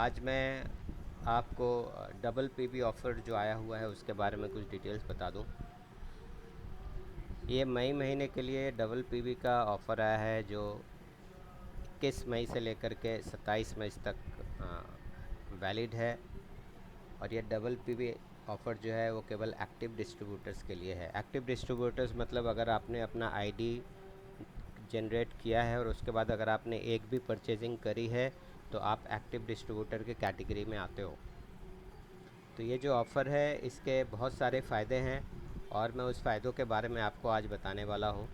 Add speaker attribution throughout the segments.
Speaker 1: आज मैं आपको डबल पीवी ऑफ़र जो आया हुआ है उसके बारे में कुछ डिटेल्स बता दूं। ये मई महीने के लिए डबल पीवी का ऑफ़र आया है जो 21 मई से लेकर के 27 मई तक वैलिड है। और ये डबल पीवी ऑफ़र जो है वो केवल एक्टिव डिस्ट्रीब्यूटर्स के लिए है। एक्टिव डिस्ट्रीब्यूटर्स मतलब अगर आपने अपना आईडी जनरेट किया है और उसके बाद अगर आपने एक भी परचेजिंग करी है तो आप एक्टिव डिस्ट्रीब्यूटर के कैटेगरी में आते हो। तो ये जो ऑफ़र है इसके बहुत सारे फ़ायदे हैं और मैं उस फ़ायदों के बारे में आपको आज बताने वाला हूँ।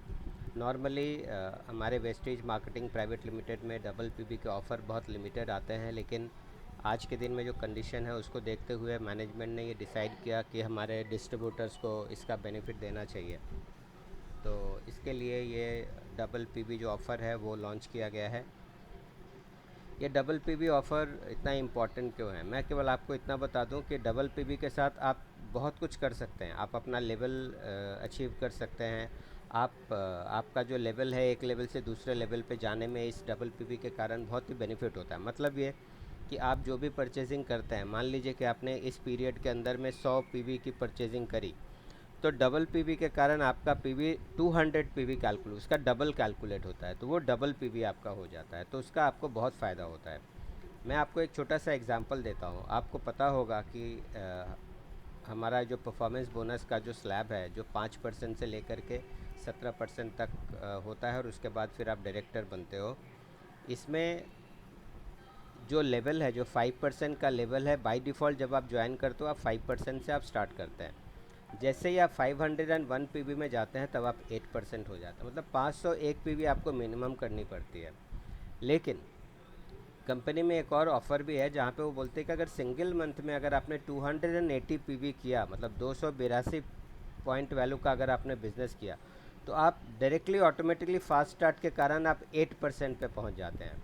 Speaker 1: नॉर्मली हमारे वेस्टेज मार्केटिंग प्राइवेट लिमिटेड में डबल पीवी के ऑफ़र बहुत लिमिटेड आते हैं, लेकिन आज के दिन में जो कंडीशन है उसको देखते हुए मैनेजमेंट ने ये डिसाइड किया कि हमारे डिस्ट्रीब्यूटर्स को इसका बेनिफिट देना चाहिए। तो इसके लिए ये डबल पीवी जो ऑफ़र है वो लॉन्च किया गया है। ये डबल पीवी ऑफ़र इतना इम्पॉर्टेंट क्यों है? मैं केवल आपको इतना बता दूं कि डबल पीवी के साथ आप बहुत कुछ कर सकते हैं। आप अपना लेवल अचीव कर सकते हैं। आपका जो लेवल है एक लेवल से दूसरे लेवल पे जाने में इस डबल पीवी के कारण बहुत ही बेनिफिट होता है। मतलब ये कि आप जो भी परचेजिंग करते हैं, मान लीजिए कि आपने इस पीरियड के अंदर में 100 पीवी की परचेजिंग करी, तो डबल पीवी के कारण आपका पीवी 200 पीवी कैलकुलेट, उसका डबल कैलकुलेट होता है, तो वो डबल पीवी आपका हो जाता है। तो उसका आपको बहुत फ़ायदा होता है। मैं आपको एक छोटा सा एग्जांपल देता हूँ। आपको पता होगा कि हमारा जो परफॉर्मेंस बोनस का जो स्लैब है जो 5% से लेकर के 17% तक होता है और उसके बाद फिर आप डायरेक्टर बनते हो। इसमें जो लेवल है, जो 5% का लेवल है, बाय डिफ़ॉल्ट जब आप ज्वाइन करते हो आप 5% से आप स्टार्ट करते हैं। जैसे ही आप 501 पीवी में जाते हैं तब आप 8% हो जाता है। मतलब 501 पीवी आपको मिनिमम करनी पड़ती है। लेकिन कंपनी में एक और ऑफ़र भी है जहाँ पे वो बोलते हैं कि अगर सिंगल मंथ में अगर आपने 280 पीवी किया, मतलब 282 पॉइंट वैल्यू का अगर आपने बिज़नेस किया, तो आप डायरेक्टली ऑटोमेटिकली फास्ट स्टार्ट के कारण आप 8% पे पहुँच जाते हैं।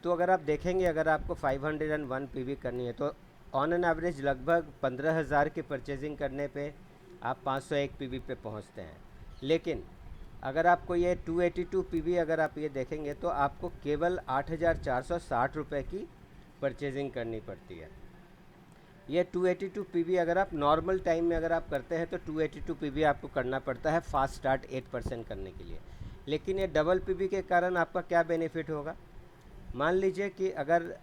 Speaker 1: तो अगर आप देखेंगे, अगर आपको 501 पीवी करनी है तो ऑन एन एवरेज लगभग 15,000 की परचेजिंग करने पे आप 501 पीवी पे पहुंचते हैं। लेकिन अगर आपको ये 282 पीवी अगर आप ये देखेंगे तो आपको केवल 8,460 रुपये की परचेजिंग करनी पड़ती है। ये 282 पीवी अगर आप नॉर्मल टाइम में अगर आप करते हैं तो 282 पीवी आपको करना पड़ता है फास्ट स्टार्ट 8% करने के लिए। लेकिन ये डबल पीवी के कारण आपका क्या बेनिफिट होगा? मान लीजिए कि अगर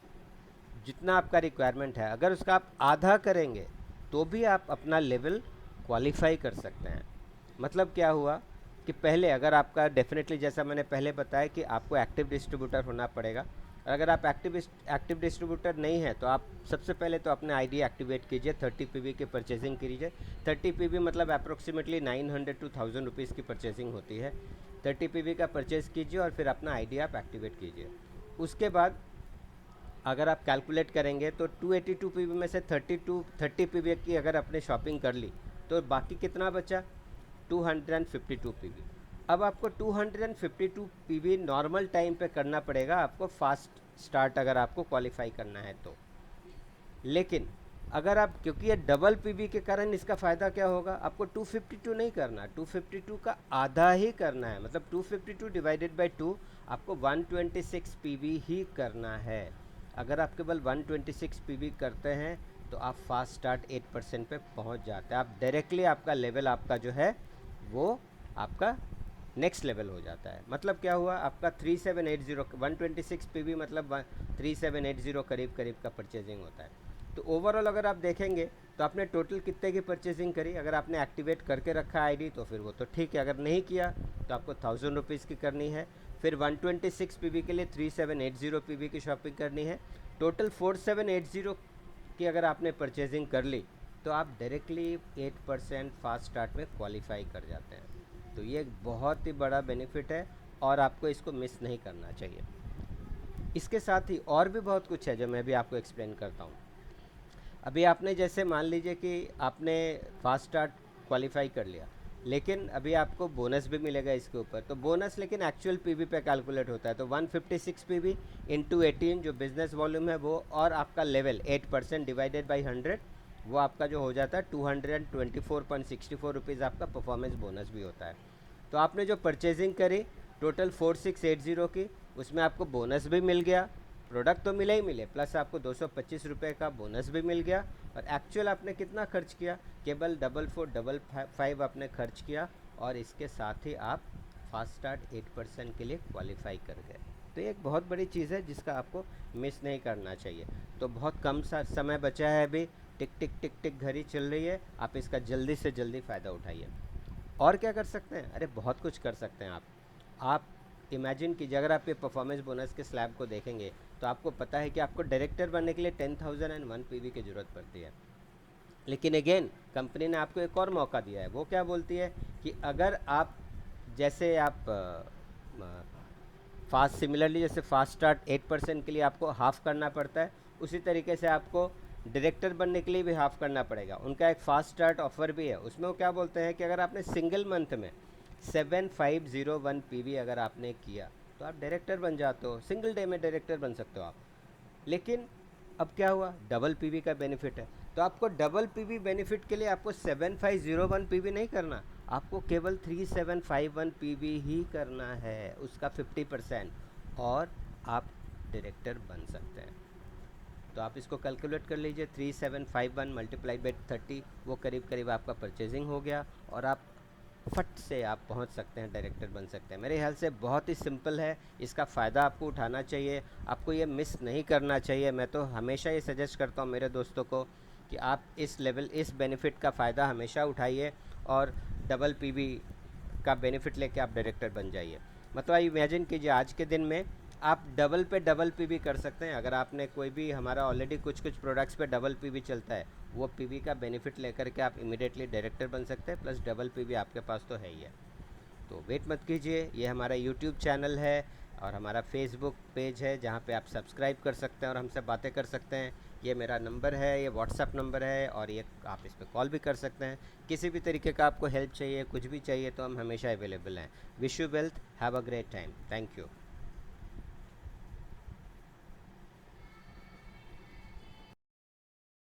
Speaker 1: जितना आपका रिक्वायरमेंट है अगर उसका आप आधा करेंगे तो भी आप अपना लेवल क्वालिफाई कर सकते हैं। मतलब क्या हुआ कि पहले अगर आपका डेफिनेटली, जैसा मैंने पहले बताया, कि आपको एक्टिव डिस्ट्रीब्यूटर होना पड़ेगा। और अगर आप एक्टिव डिस्ट्रीब्यूटर नहीं है तो आप सबसे पहले तो अपने आईडी एक्टिवेट कीजिए, 30 पीवी की परचेजिंग कीजिए। 30 पीवी मतलब अप्रोक्सीमेटली 900 to 1000 रुपीज़ की परचेजिंग होती है। 30 पीवी का परचेज़ कीजिए और फिर अपना आईडी आप एक्टिवेट कीजिए। उसके बाद अगर आप कैलकुलेट करेंगे तो 282 पीवी में से 30 पीवी की अगर आपने शॉपिंग कर ली तो बाकी कितना बचा? 252 पीवी। अब आपको 252 पीवी नॉर्मल टाइम पे करना पड़ेगा आपको फास्ट स्टार्ट अगर आपको क्वालिफाई करना है तो। लेकिन अगर आप, क्योंकि ये डबल पीवी के कारण इसका फ़ायदा क्या होगा, आपको 252 नहीं करना, 252 का आधा ही करना है। मतलब 252 डिवाइडेड बाई 2 आपको 126 पीवी ही करना है। अगर आप केवल 126 पीवी करते हैं तो आप फास्ट स्टार्ट 8% पे पहुंच जाते हैं। आप डायरेक्टली आपका लेवल आपका जो है वो आपका नेक्स्ट लेवल हो जाता है। मतलब क्या हुआ, आपका 3780 126 पीवी मतलब 3780 करीब करीब का परचेजिंग होता है। तो ओवरऑल अगर आप देखेंगे तो आपने टोटल कितने की परचेजिंग करी? अगर आपने एक्टिवेट करके रखा आईडी तो फिर वो तो ठीक है, अगर नहीं किया तो आपको 1000 रुपीज़ की करनी है। फिर 126 पीवी के लिए 3780 पीवी की शॉपिंग करनी है। टोटल 4780 की अगर आपने परचेजिंग कर ली तो आप डायरेक्टली 8% फास्ट स्टार्ट में क्वालिफाई कर जाते हैं। तो ये एक बहुत ही बड़ा बेनिफिट है और आपको इसको मिस नहीं करना चाहिए। इसके साथ ही और भी बहुत कुछ है जो मैं भी आपको एक्सप्लेन करता हूँ। अभी आपने जैसे मान लीजिए कि आपने फास्ट स्टार्ट क्वालिफाई कर लिया, लेकिन अभी आपको बोनस भी मिलेगा इसके ऊपर। तो बोनस लेकिन एक्चुअल पीवी पे कैलकुलेट होता है। तो 156 पीवी इंटू 18 जो बिज़नेस वॉल्यूम है वो, और आपका लेवल 8% डिवाइडेड बाई 100, वो आपका जो हो जाता है 224.64 रुपीज़ आपका परफॉर्मेंस बोनस भी होता है। तो आपने जो परचेजिंग करी टोटल 4680 की, उसमें आपको बोनस भी मिल गया, प्रोडक्ट तो मिले ही मिले, प्लस आपको 225 रुपये का बोनस भी मिल गया, और एक्चुअल आपने कितना खर्च किया, केवल 4455 आपने खर्च किया, और इसके साथ ही आप फास्ट स्टार्ट 8% के लिए क्वालिफाई कर गए। तो ये एक बहुत बड़ी चीज़ है जिसका आपको मिस नहीं करना चाहिए। तो बहुत कम सा समय बचा है अभी, टिक टिक टिक टिक घड़ी चल रही है, आप इसका जल्दी से जल्दी फ़ायदा उठाइए। और क्या कर सकते हैं, अरे बहुत कुछ कर सकते हैं आप इमेजिन कीजिए, अगर आप ये परफॉर्मेंस बोनस के स्लैब को देखेंगे तो आपको पता है कि आपको डायरेक्टर बनने के लिए 10,001 पीवी की ज़रूरत पड़ती है। लेकिन अगेन कंपनी ने आपको एक और मौका दिया है, वो क्या बोलती है कि अगर आप जैसे आप फास्ट सिमिलरली जैसे फास्ट स्टार्ट 8% के लिए आपको हाफ करना पड़ता है, उसी तरीके से आपको डायरेक्टर बनने के लिए भी हाफ करना पड़ेगा। उनका एक फास्ट स्टार्ट ऑफर भी है, उसमें वो क्या बोलते हैं कि अगर आपने सिंगल मंथ में 7501 पीवी अगर आपने किया तो आप डायरेक्टर बन जाते हो, सिंगल डे में डायरेक्टर बन सकते हो आप। लेकिन अब क्या हुआ, डबल पीवी का बेनिफिट है, तो आपको डबल पीवी बेनिफिट के लिए आपको 7501 पीवी नहीं करना, आपको केवल 3751 पीवी ही करना है, उसका 50%, और आप डायरेक्टर बन सकते हैं। तो आप इसको कैलकुलेट कर लीजिए, 3751 मल्टीप्लाई बाई 30, वो करीब करीब आपका परचेजिंग हो गया, और आप फट से आप पहुंच सकते हैं, डायरेक्टर बन सकते हैं। मेरे ख्याल से बहुत ही सिंपल है, इसका फ़ायदा आपको उठाना चाहिए, आपको ये मिस नहीं करना चाहिए। मैं तो हमेशा ये सजेस्ट करता हूँ मेरे दोस्तों को कि आप इस बेनिफिट का फ़ायदा हमेशा उठाइए, और डबल पीवी का बेनिफिट लेके आप डायरेक्टर बन जाइए। मतलब आप इमेजिन कीजिए, आज के दिन में आप डबल पे डबल पीवी कर सकते हैं। अगर आपने कोई भी, हमारा ऑलरेडी कुछ प्रोडक्ट्स पे डबल पीवी चलता है, वो पीवी का बेनिफिट लेकर के आप इमीडिएटली डायरेक्टर बन सकते हैं, प्लस डबल पीवी आपके पास तो है ही है। तो वेट मत कीजिए, ये हमारा यूट्यूब चैनल है और हमारा फेसबुक पेज है जहाँ पे आप सब्सक्राइब कर सकते हैं और हमसे बातें कर सकते हैं। ये मेरा नंबर है, ये व्हाट्सअप नंबर है, और ये आप इस पर कॉल भी कर सकते हैं। किसी भी तरीके का आपको हेल्प चाहिए, कुछ भी चाहिए, तो हम हमेशा अवेलेबल हैं। Wish you wealth, have a great time, thank you.